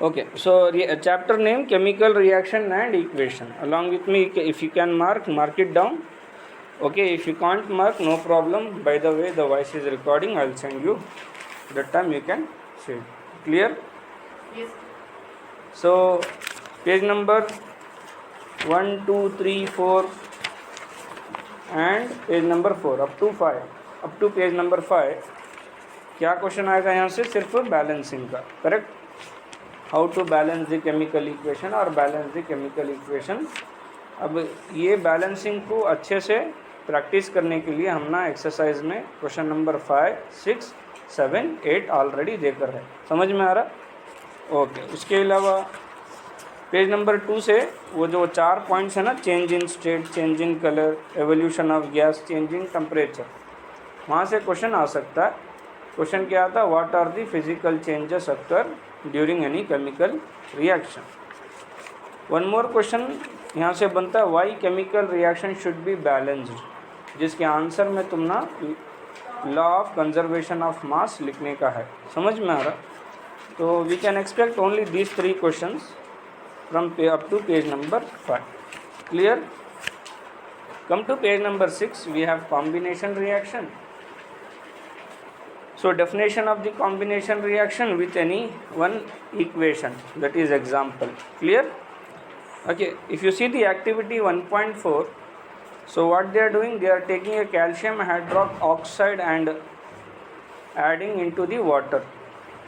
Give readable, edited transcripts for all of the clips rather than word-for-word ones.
Okay, so chapter name chemical reaction and equation. Along with me, if you can mark it down. Okay, if you can't mark, no problem. By the way, the voice is recording. I'll send you. That time you can see it. Clear? Yes. So page number 1, 2, 3, 4 and page number 4 up to 5. Up to page number 5 क्या question आएगा यहाँ से? सिर्फ balancing का. Correct? How to balance the chemical equation और balance the chemical equation. अब ये balancing को अच्छे से प्रैक्टिस करने के लिए हम ना एक्सरसाइज में क्वेश्चन नंबर 5, 6, 7, 8 ऑलरेडी देकर है. समझ में आ रहा? ओके. उसके अलावा पेज नंबर 2 से वो जो 4 पॉइंट्स है ना, change in state, change in colour, evolution of gas, change in temperature, वहाँ से क्वेश्चन आ सकता है. क्वेश्चन क्या आता? What are the physical changes occur during any chemical reaction. One more question यहाँ से बनता है, why chemical reaction should be balanced, जिसके आंसर में तुम ना law of conservation of mass लिखने का है. समझ में आ रहा? तो we can expect only these 3 questions from up to page number 5. Clear? Come to page number 6, we have combination reaction. So definition of the combination reaction with any one equation, that is example. Clear? Okay, if you see the activity 1.4, so what they are doing, they are taking a calcium hydroxide and adding into the water.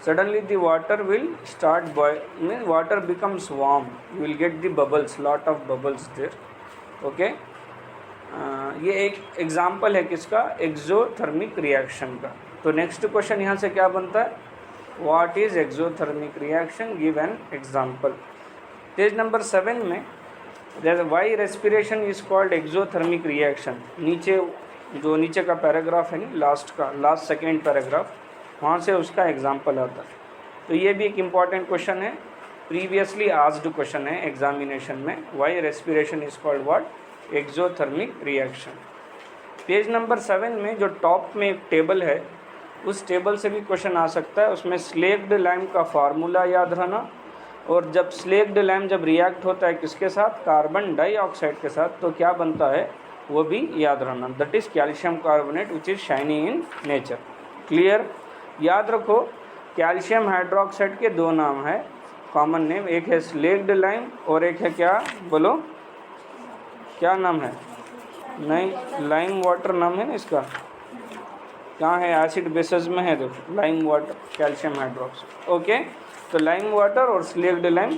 Suddenly the water will start boiling, water becomes warm, you will get the bubbles, lot of bubbles there. Okay, ये एक example है किसका? Exothermic reaction का. तो next question यहाँ से क्या बनता है? What is exothermic reaction, give an example. Page number 7 में why respiration is called exothermic reaction. नीचे का पैराग्राफ है नी, लास्ट सेकेंड पैराग्राफ, वहाँ से उसका एग्जाम्पल आता है. तो ये भी एक इम्पॉर्टेंट क्वेश्चन है, प्रीवियसली आस्क्ड क्वेश्चन है एग्जामिनेशन में. Why respiration is called what? Exothermic reaction. Page number 7 में जो टॉप में एक टेबल है, उस टेबल से भी क्वेश्चन आ सकता है. उसमें स्लेक्ड लाइम का फार्मूला याद रहना, और जब स्लेक्ड लाइम जब रिएक्ट होता है किसके साथ? कार्बन डाइऑक्साइड के साथ, तो क्या बनता है वो भी याद रहना. That is calcium carbonate which is shiny in nature. Clear? याद रखो, कैल्शियम हाइड्रोक्साइड के 2 नाम है, कॉमन नेम. एक है स्लेक्ड लाइम और एक है क्या? बोलो क्या नाम है? नहीं, लाइम वाटर नाम है ना इसका. कहाँ है? एसिड बेसिस में है, देखो, lime water, calcium hydroxide. Okay, तो लाइम वाटर और स्लेक्ड लाइम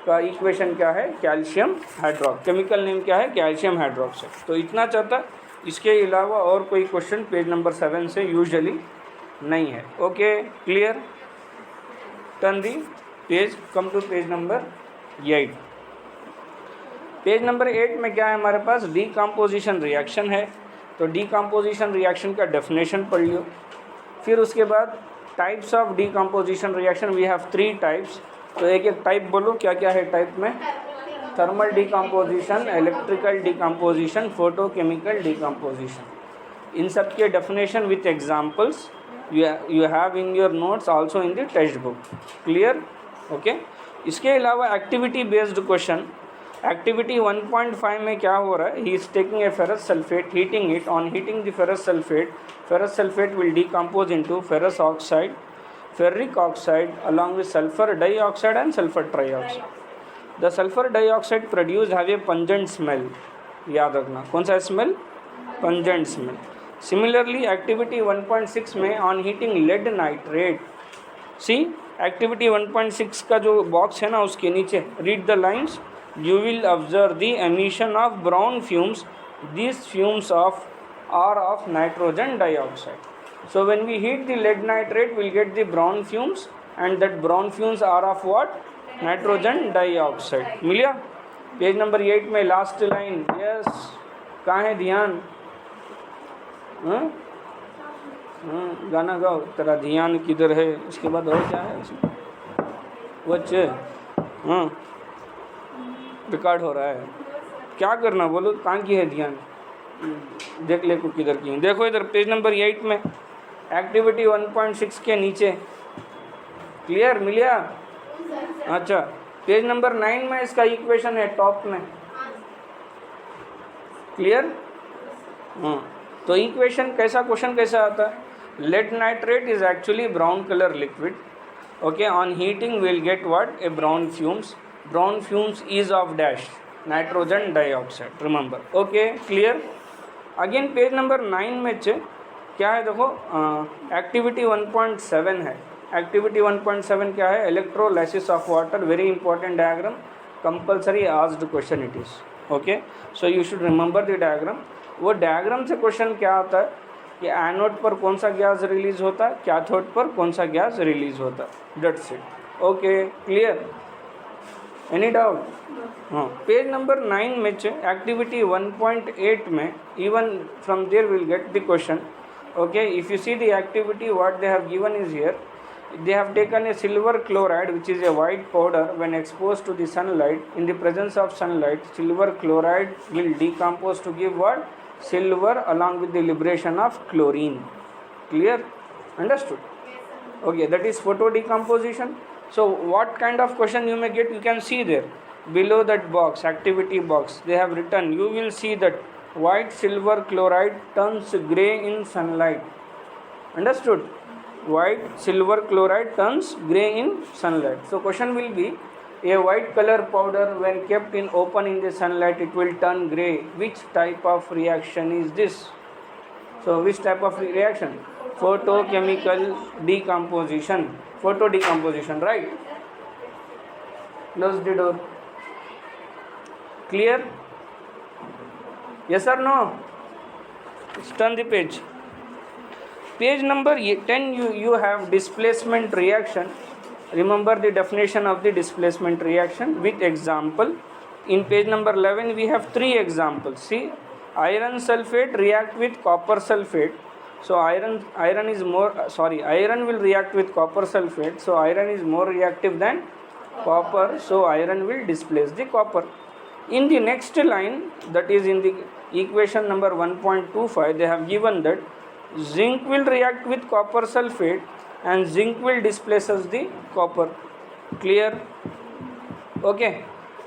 का इक्वेशन क्या है? Calcium hydroxide. केमिकल नेम क्या है? Calcium hydroxide. तो इतना चाहता. इसके अलावा और कोई क्वेश्चन पेज नंबर 7 से यूजुअली नहीं है. Okay, clear? Turn the page, come to page number 8. Page number 8 में क्या है हमारे पास? डीकम्पोजिशन रिएक्शन है. तो डीकम्पोजिशन रिएक्शन का डेफिनेशन पढ़ लियो. फिर उसके बाद types of decomposition reaction, we have 3 types. तो एक एक टाइप बोलो, क्या क्या है टाइप में? Thermal decomposition, electrical decomposition, photochemical decomposition. इन सब के definition with examples you have in your notes, also in the text book. Clear? Okay. इसके अलावा एक्टिविटी बेस्ड क्वेश्चन, एक्टिविटी 1.5 में क्या हो रहा है? He is taking a ferrous sulphate, heating it. On heating the ferrous sulphate will decompose into ferrous oxide, ferric oxide along with sulfur dioxide and sulfur trioxide. The sulfur dioxide produced have a pungent smell. याद रखना, कौन सा smell? Pungent smell. Similarly activity 1.6 में on heating lead nitrate, see activity 1.6 का जो box है ना, उसके नीचे read the lines. You will observe the emission of brown fumes. This fumes are of nitrogen dioxide. So when we heat the lead nitrate will get the brown fumes, and that brown fumes are of what? Nitrogen dioxide. मिलिया? Page number 8 में last line. Yes, कहाँ है ध्यान? गाना गाओ, तेरा ध्यान किधर है? इसके बाद और क्या है इसमें? बच्चे, रिकॉर्ड हो रहा है, क्या करना बोलो? कहाँ की है ध्यान? देख ले को किधर की है. देखो इधर पेज नंबर 8 में एक्टिविटी 1.6 के नीचे. क्लियर? मिलिया? अच्छा, पेज नंबर 9 में इसका इक्वेशन है टॉप में, क्लियर। तो इक्वेशन कैसा, क्वेश्चन कैसा आता है, lead nitrate is actually brown colour liquid, okay, on heating will get what, a brown fumes is of dash nitrogen dioxide, remember, okay, clear. Again page number 9 में क्या है, देखो एक्टिविटी 1.7 है। एक्टिविटी 1.7 क्या है, electrolysis of water, very important diagram, compulsory asked question it is, okay, so you should remember the diagram. वो diagram से question क्या आता है कि एनोड पर कौन सा गैस रिलीज होता है, कैथोड पर कौन सा गैस रिलीज होता है, that's it, okay, clear, any doubt. हाँ, पेज नंबर 9 में एक्टिविटी 1.8 में even from there will get the question, okay, if you see the activity what they have given is here, they have taken a silver chloride which is a white powder. When exposed to the sunlight, in the presence of sunlight, silver chloride will decompose to give what, silver along with the liberation of chlorine, clear, understood, okay, that is photo decomposition. So what kind of question you may get, you can see there below that box, activity box, they have written, you will see that white silver chloride turns grey in sunlight, understood, white silver chloride turns grey in sunlight. So question will be, a white color powder when kept in open in the sunlight it will turn grey, which type of reaction is this? So which type of reaction, photochemical decomposition, photo decomposition, right? Close the door, clear, yes or no? Turn the page. Page number 10 you have displacement reaction. Remember the definition of the displacement reaction with example. In page number 11 we have 3 examples. See, iron sulfate react with copper sulfate. So iron will react with copper sulfate. So iron is more reactive than copper. So iron will displace the copper. In the next line, that is in the equation number 1.25, they have given that zinc will react with copper sulfate and zinc will displaces the copper, clear, okay.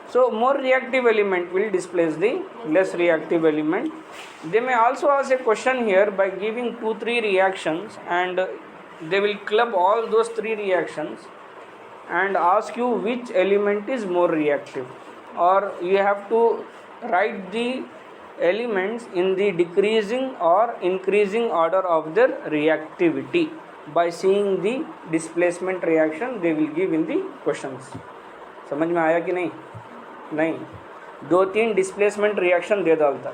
So more reactive element will displace the less reactive element. They may also ask a question here by giving 2-3 reactions, and they will club all those 3 reactions and ask you which element is more reactive, or you have to write the elements in the decreasing or increasing order of their reactivity by seeing the displacement reaction they will give in the questions. समझ में आया कि नहीं? नहीं, 2-3 displacement reaction दे डालता।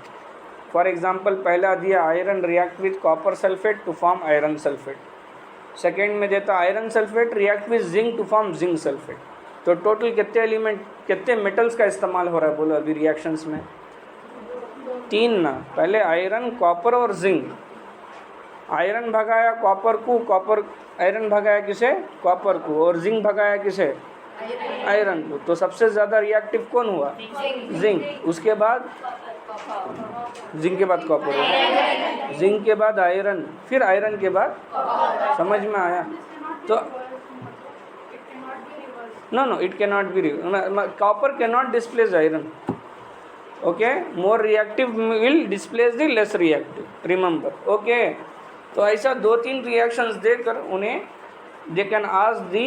For example पहला दिया iron react with copper sulphate to form iron sulphate, second में देता iron sulphate react with zinc to form zinc sulphate. तो टोटल कितने एलिमेंट, कितने मेटल्स का इस्तेमाल हो रहा है बोलो अभी रिएक्शंस में? 3 ना, पहले आयरन, कॉपर और जिंक। आयरन भगाया कॉपर को, कॉपर आयरन भगाया किसे? कॉपर को, और जिंक भगाया किसे? आयरन को। तो सबसे ज़्यादा रिएक्टिव कौन हुआ? जिंक। उसके बाद जिंक के बाद कॉपर, जिंक के बाद आयरन, फिर आयरन के बाद, समझ में आया? तो no, it cannot be, copper cannot displace iron, okay, more reactive will displace the less reactive, remember, okay. तो ऐसा 2-3 रिएक्शंस देकर उन्हें they can ask the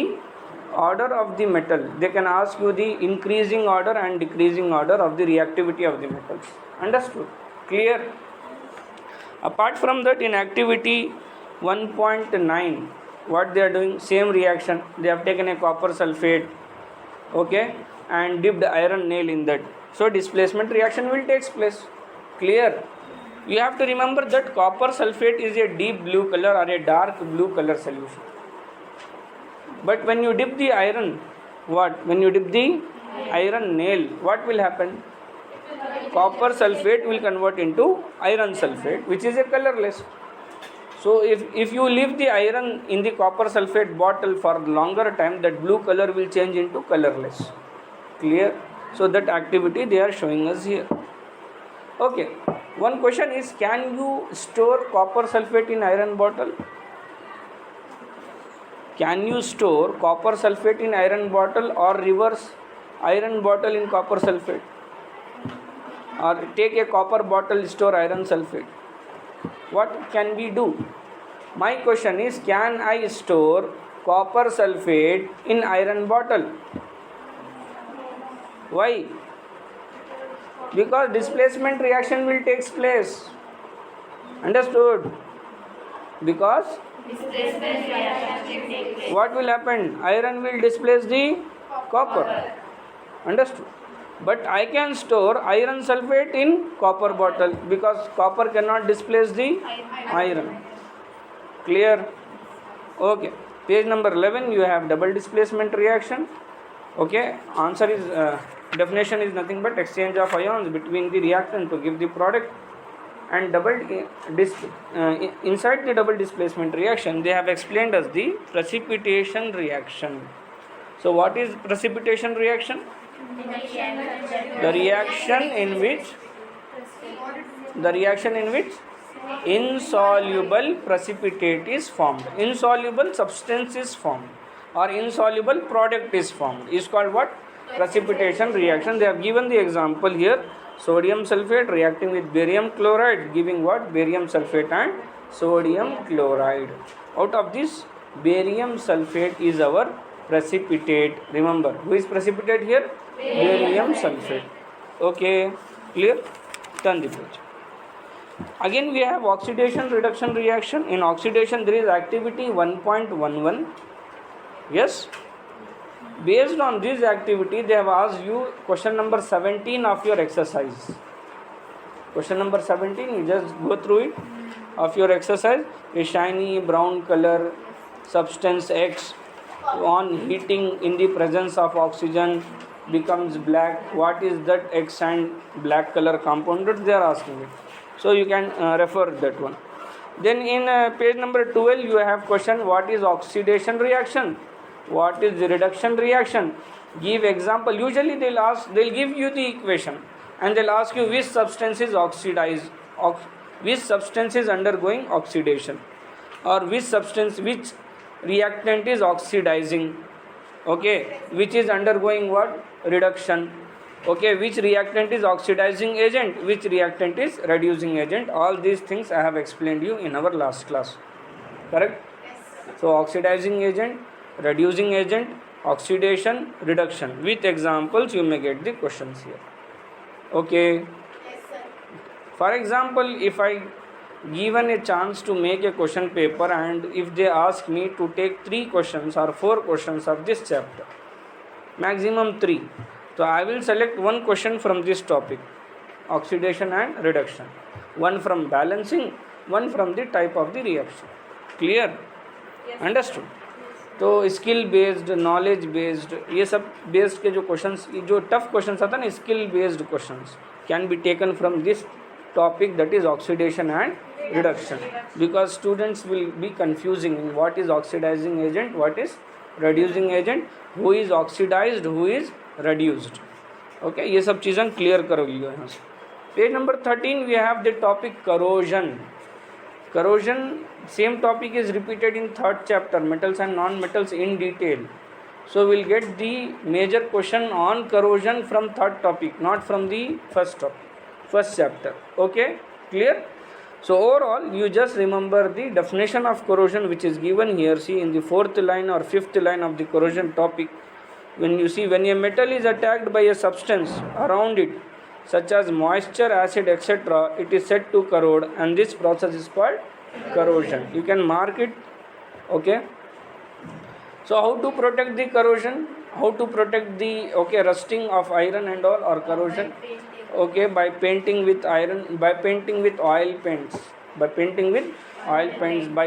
order of the metal, they can ask you the increasing order and decreasing order of the reactivity of the metals, understood, clear? Apart from that, in activity 1.9 what they are doing, same reaction, they have taken a copper sulfate, okay, and dipped iron nail in that, so displacement reaction will take place, clear? You have to remember that copper sulfate is a deep blue color or a dark blue color solution, but when you dip the iron, when you dip the iron nail, what will happen? Copper sulfate will convert into iron sulfate, which is a colorless. So if you leave the iron in the copper sulfate bottle for longer time, that blue color will change into colorless, clear? So that activity they are showing us here, okay. One question is, can you store copper sulfate in iron bottle? Can you store copper sulfate in iron bottle or reverse iron bottle in copper sulfate? Or take a copper bottle, store iron sulfate. What can we do? My question is, can I store copper sulfate in iron bottle? Why? Because displacement reaction will take place. Understood? Because what will happen? Iron will displace the copper. Understood? But I can store iron sulfate in copper bottle because copper cannot displace the iron. Clear? Okay. Page number 11, you have double displacement reaction. Okay. Answer is, definition is nothing but exchange of ions between the reactant to give the product. And inside the double displacement reaction, they have explained us the precipitation reaction. So what is precipitation reaction? The reaction in which insoluble precipitate is formed, insoluble substance is formed, or insoluble product is formed, is called what? Precipitation reaction. They have given the example here. Sodium sulfate reacting with barium chloride, giving what? Barium sulfate and sodium chloride. Out of this, barium sulfate is our precipitate. Remember, who is precipitate here? Barium sulfate. Okay, clear? Turn the page. Again, we have oxidation reduction reaction. In oxidation, there is activity 1.11. Yes. Based on this activity, they have asked you question number 17 of your exercise. Question number 17, you just go through it of your exercise. A shiny brown color substance X on heating in the presence of oxygen becomes black. What is that X and black color compound? They are asking it. So you can refer that one. Then in page number 12, you have question, what is oxidation reaction? What is the reduction reaction? Give example. Usually they'll give you the equation and they'll ask you which substance is oxidized, which substance is undergoing oxidation, or which reactant is oxidizing, okay, which is undergoing what? Reduction. Okay, which reactant is oxidizing agent, which reactant is reducing agent. All these things I have explained you in our last class. Correct? Yes, so oxidizing agent, reducing agent, oxidation, reduction. With examples you may get the questions here. Okay. Yes, sir. For example, if I given a chance to make a question paper and if they ask me to take 3 questions or 4 questions of this chapter, maximum 3, so I will select 1 question from this topic, oxidation and reduction, 1 from balancing, 1 from the type of the reaction. Clear? Yes. Understood? तो skill based, knowledge based, ये सब based के जो questions, जो tough questions आता है ना, skill based questions can be taken from this topic, that is oxidation and reduction, because students will be confusing in what is oxidizing agent, what is reducing agent, who is oxidized, who is reduced. Okay, ये सब चीज़ें clear कर लियो यहाँ से. Page number 13 we have the topic corrosion. Corrosion, same topic is repeated in 3rd chapter, metals and non-metals, in detail. So we'll get the major question on corrosion from 3rd topic, not from the first chapter. Okay, clear? So overall, you just remember the definition of corrosion which is given here. See in the 4th line or 5th line of the corrosion topic, when you see when a metal is attacked by a substance around it, such as moisture, acid, etc., it is said to corrode, and this process is called corrosion. You can mark it. Okay. So how to protect the corrosion? How to protect the rusting of iron and all, or corrosion? Okay, by painting with iron, by painting with oil paints, by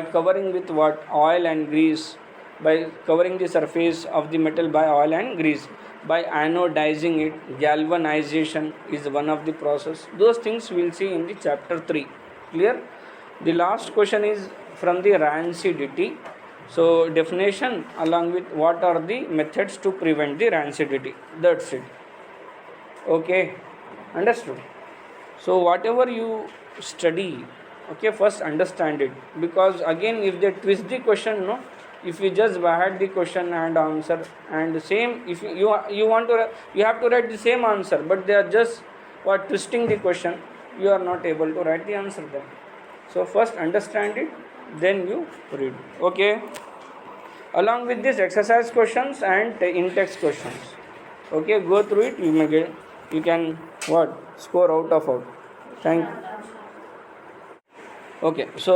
covering with what? Oil and grease, by covering the surface of the metal by oil and grease, by anodizing it. Galvanization is one of the process. Those things we'll see in the chapter 3. Clear? The last question is from the rancidity. So definition along with what are the methods to prevent the rancidity. That's it. Okay, understood? So whatever you study, okay, first understand it, because again if they twist the question, no, if you just had the question and answer, and same, if you want to, you have to write the same answer, but they are just twisting the question, you are not able to write the answer there. So first understand it, then you read. Okay. Along with this, exercise questions and in-text questions. Okay, go through it. You can score out of out. Thank. Okay, so.